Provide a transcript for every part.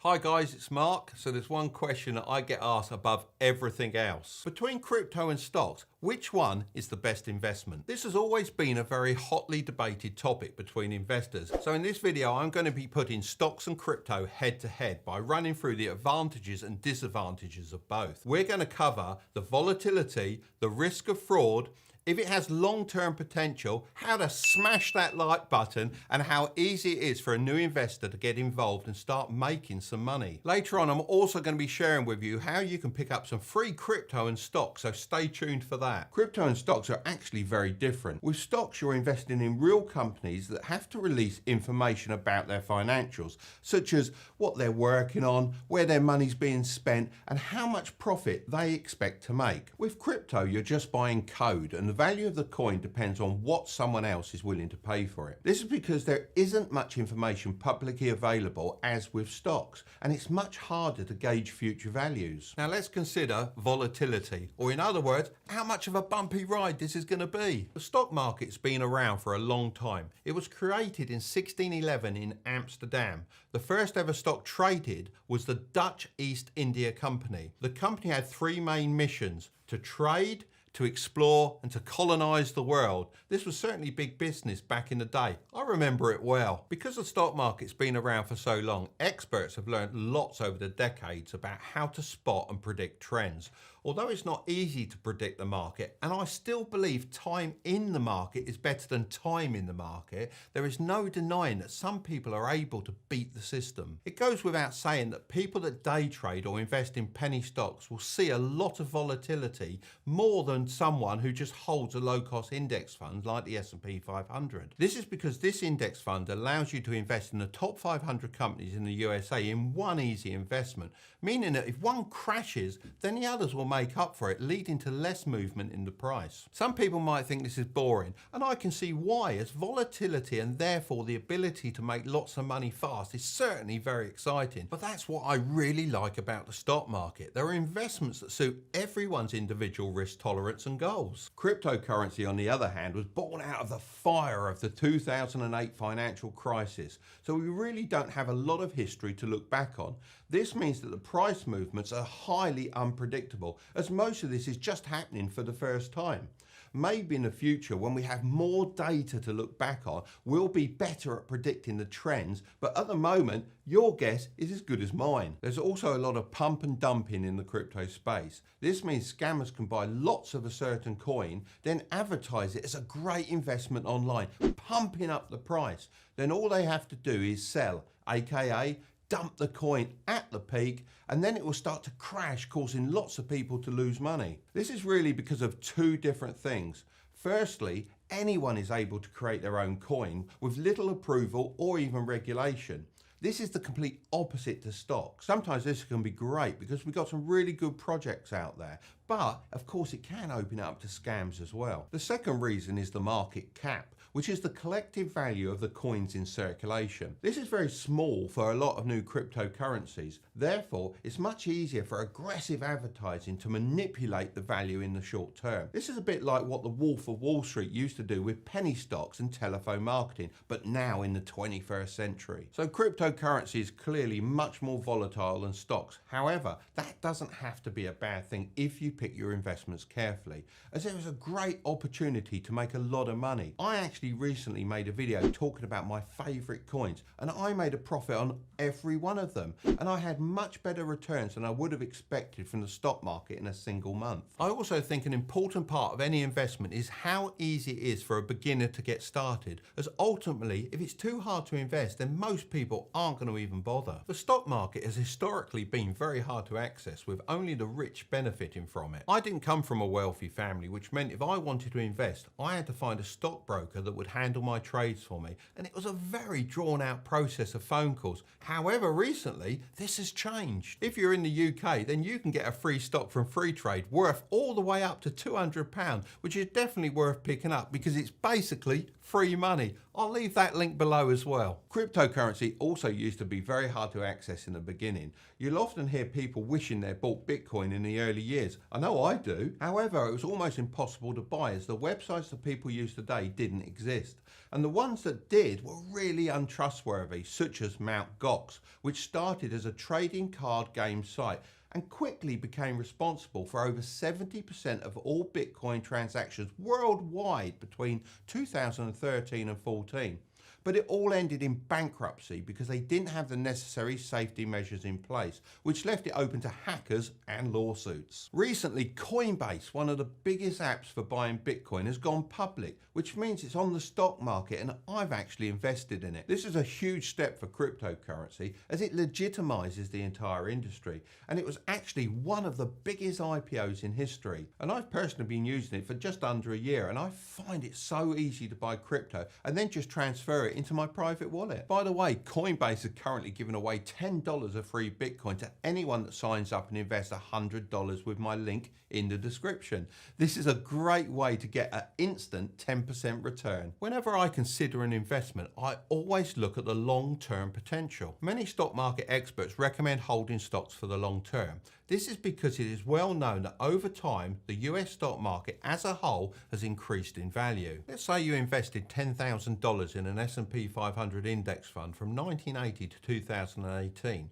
Hi guys, it's Mark. So there's one question that I get asked above everything else. Between crypto and stocks, which one is the best investment? This has always been a very hotly debated topic between investors. So in this video, I'm going to be putting stocks and crypto head to head by running through the advantages and disadvantages of both. We're going to cover the volatility, the risk of fraud, if it has long-term potential, how to smash that like button, and how easy it is for a new investor to get involved and start making some money. Later on, I'm also going to be sharing with you how you can pick up some free crypto and stocks, so stay tuned for that. Crypto and stocks are actually very different. With stocks, you're investing in real companies that have to release information about their financials, such as what they're working on, where their money's being spent, and how much profit they expect to make. With crypto, you're just buying code, and the value of the coin depends on what someone else is willing to pay for it. This is because there isn't much information publicly available as with stocks, and it's much harder to gauge future values. Now let's consider volatility, or in other words, how much of a bumpy ride this is going to be. The stock market's been around for a long time. It was created in 1611 in Amsterdam. The first ever stock traded was the Dutch East India Company. The company had three main missions: to trade, to explore, and to colonize the world. This was certainly big business back in the day. I remember it well. Because the stock market's been around for so long, experts have learned lots over the decades about how to spot and predict trends. Although it's not easy to predict the market, and I still believe time in the market is better than time in the market, there is no denying that some people are able to beat the system. It goes without saying that people that day trade or invest in penny stocks will see a lot of volatility, more than someone who just holds a low-cost index fund like the S&P 500. This is because this index fund allows you to invest in the top 500 companies in the USA in one easy investment, meaning that if one crashes, then the others will make up for it, leading to less movement in the price. Some people might think this is boring, and I can see why, as volatility and therefore the ability to make lots of money fast is certainly very exciting. But that's what I really like about the stock market. There are investments that suit everyone's individual risk tolerance and goals. Cryptocurrency, on the other hand, was born out of the fire of the 2008 financial crisis, so we really don't have a lot of history to look back on. This means that the price movements are highly unpredictable, as most of this is just happening for the first time. Maybe in the future, when we have more data to look back on, we'll be better at predicting the trends, but at the moment, your guess is as good as mine. There's also a lot of pump and dumping in the crypto space. This means scammers can buy lots of a certain coin, then advertise it as a great investment online, pumping up the price. Then all they have to do is sell, aka dump the coin at the peak, and then it will start to crash, causing lots of people to lose money. This is really because of two different things. Firstly, anyone is able to create their own coin with little approval or even regulation. This is the complete opposite to stocks. Sometimes this can be great because we've got some really good projects out there, but of course it can open up to scams as well. The second reason is the market cap, which is the collective value of the coins in circulation. This is very small for a lot of new cryptocurrencies. Therefore, it's much easier for aggressive advertising to manipulate the value in the short term. This is a bit like what the Wolf of Wall Street used to do with penny stocks and telephone marketing, but now in the 21st century. So cryptocurrency is clearly much more volatile than stocks. However, that doesn't have to be a bad thing if you pick your investments carefully, as there is a great opportunity to make a lot of money. I actually recently made a video talking about my favorite coins, and I made a profit on every one of them, and I had much better returns than I would have expected from the stock market in a single month. I also think an important part of any investment is how easy it is for a beginner to get started, as ultimately if it's too hard to invest, then most people aren't going to even bother. The stock market has historically been very hard to access, with only the rich benefiting from it. I didn't come from a wealthy family, which meant if I wanted to invest, I had to find a stockbroker that would handle my trades for me, and it was a very drawn out process of phone calls. However, recently this has changed. If you're in the UK, then you can get a free stock from Freetrade worth all the way up to £200, which is definitely worth picking up because it's basically free money. I'll leave that link below as well. Cryptocurrency also used to be very hard to access in the beginning. You'll often hear people wishing they'd bought Bitcoin in the early years. I know I do. However, it was almost impossible to buy as the websites that people use today didn't exist. And the ones that did were really untrustworthy, such as Mt. Gox, which started as a trading card game site and quickly became responsible for over 70% of all Bitcoin transactions worldwide between 2013 and 14. But it all ended in bankruptcy because they didn't have the necessary safety measures in place, which left it open to hackers and lawsuits. Recently, Coinbase, one of the biggest apps for buying Bitcoin, has gone public, which means it's on the stock market and I've actually invested in it. This is a huge step for cryptocurrency as it legitimizes the entire industry, and it was actually one of the biggest IPOs in history. And I've personally been using it for just under a year, and I find it so easy to buy crypto and then just transfer it into my private wallet. By the way, Coinbase is currently giving away $10 of free Bitcoin to anyone that signs up and invests $100 with my link in the description. This is a great way to get an instant 10% return. Whenever I consider an investment, I always look at the long-term potential. Many stock market experts recommend holding stocks for the long term. This is because it is well known that over time, the US stock market as a whole has increased in value. Let's say you invested $10,000 in an S&P 500 index fund from 1980 to 2018.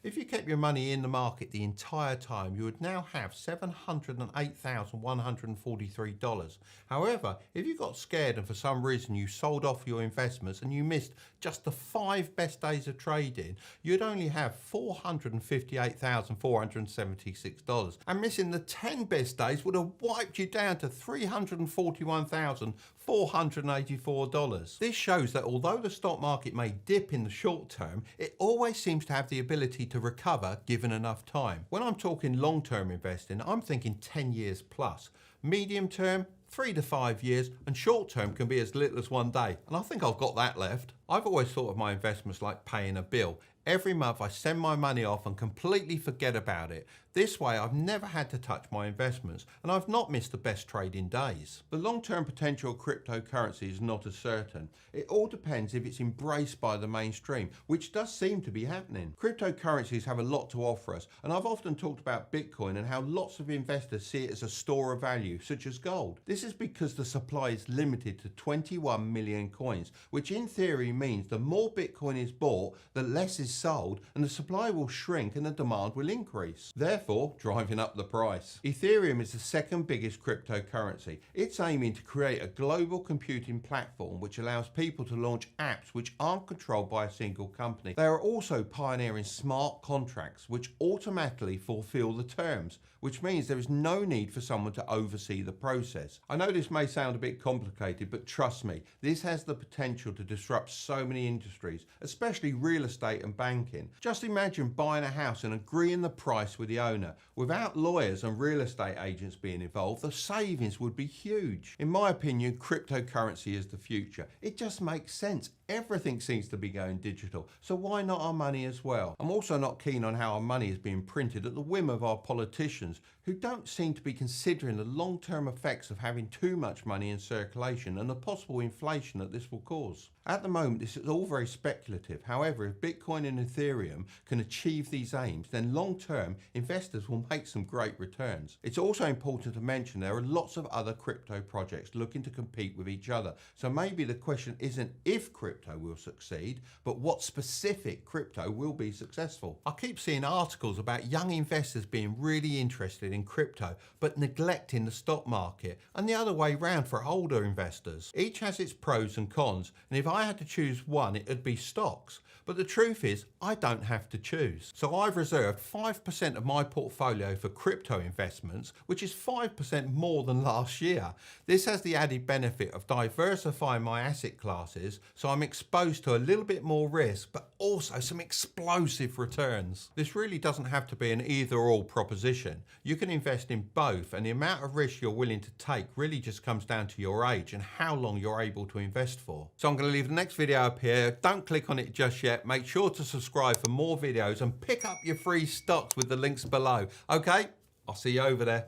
If you kept your money in the market the entire time, you would now have $708,143. However, if you got scared and for some reason you sold off your investments and you missed just the 5 best days of trading, you'd only have $458,476. And missing the 10 best days would have wiped you down to $341,484. This shows that although the stock market may dip in the short term, it always seems to have the ability to recover given enough time. When I'm talking long-term investing, I'm thinking 10 years plus. Medium term, 3 to 5 years, and short term can be as little as 1 day. And I think I've got that left. I've always thought of my investments like paying a bill. Every month I send my money off and completely forget about it. This way I've never had to touch my investments and I've not missed the best trading days. The long-term potential of cryptocurrency is not as certain. It all depends if it's embraced by the mainstream, which does seem to be happening. Cryptocurrencies have a lot to offer us, and I've often talked about Bitcoin and how lots of investors see it as a store of value, such as gold. This is because the supply is limited to 21 million coins, which in theory means the more Bitcoin is bought, the less is sold, and the supply will shrink and the demand will increase, therefore driving up the price. Ethereum is the second biggest cryptocurrency. It's aiming to create a global computing platform which allows people to launch apps which aren't controlled by a single company. They are also pioneering smart contracts which automatically fulfill the terms, which means there is no need for someone to oversee the process. I know this may sound a bit complicated, but trust me, this has the potential to disrupt so many industries, especially real estate and banking. Just imagine buying a house and agreeing the price with the owner. Without lawyers and real estate agents being involved, the savings would be huge. In my opinion, cryptocurrency is the future. It just makes sense. Everything seems to be going digital, so why not our money as well? I'm also not keen on how our money is being printed at the whim of our politicians, who don't seem to be considering the long-term effects of having too much money in circulation and the possible inflation that this will cause. At the moment, this is all very speculative. However, if Bitcoin and Ethereum can achieve these aims, then long-term investors will make some great returns. It's also important to mention there are lots of other crypto projects looking to compete with each other. So maybe the question isn't if crypto will succeed, but what specific crypto will be successful. I keep seeing articles about young investors being really interested in crypto, but neglecting the stock market, and the other way round for older investors. Each has its pros and cons, and if I had to choose one, it would be stocks. But the truth is, I don't have to choose. So I've reserved 5% of my portfolio for crypto investments, which is 5% more than last year. This has the added benefit of diversifying my asset classes, so I'm exposed to a little bit more risk, but also some explosive returns. This really doesn't have to be an either-or proposition. You can invest in both, and the amount of risk you're willing to take really just comes down to your age and how long you're able to invest for. So I'm going to leave the next video up here. Don't click on it just yet. Make sure to subscribe for more videos and pick up your free stocks with the links below. Okay, I'll see you over there.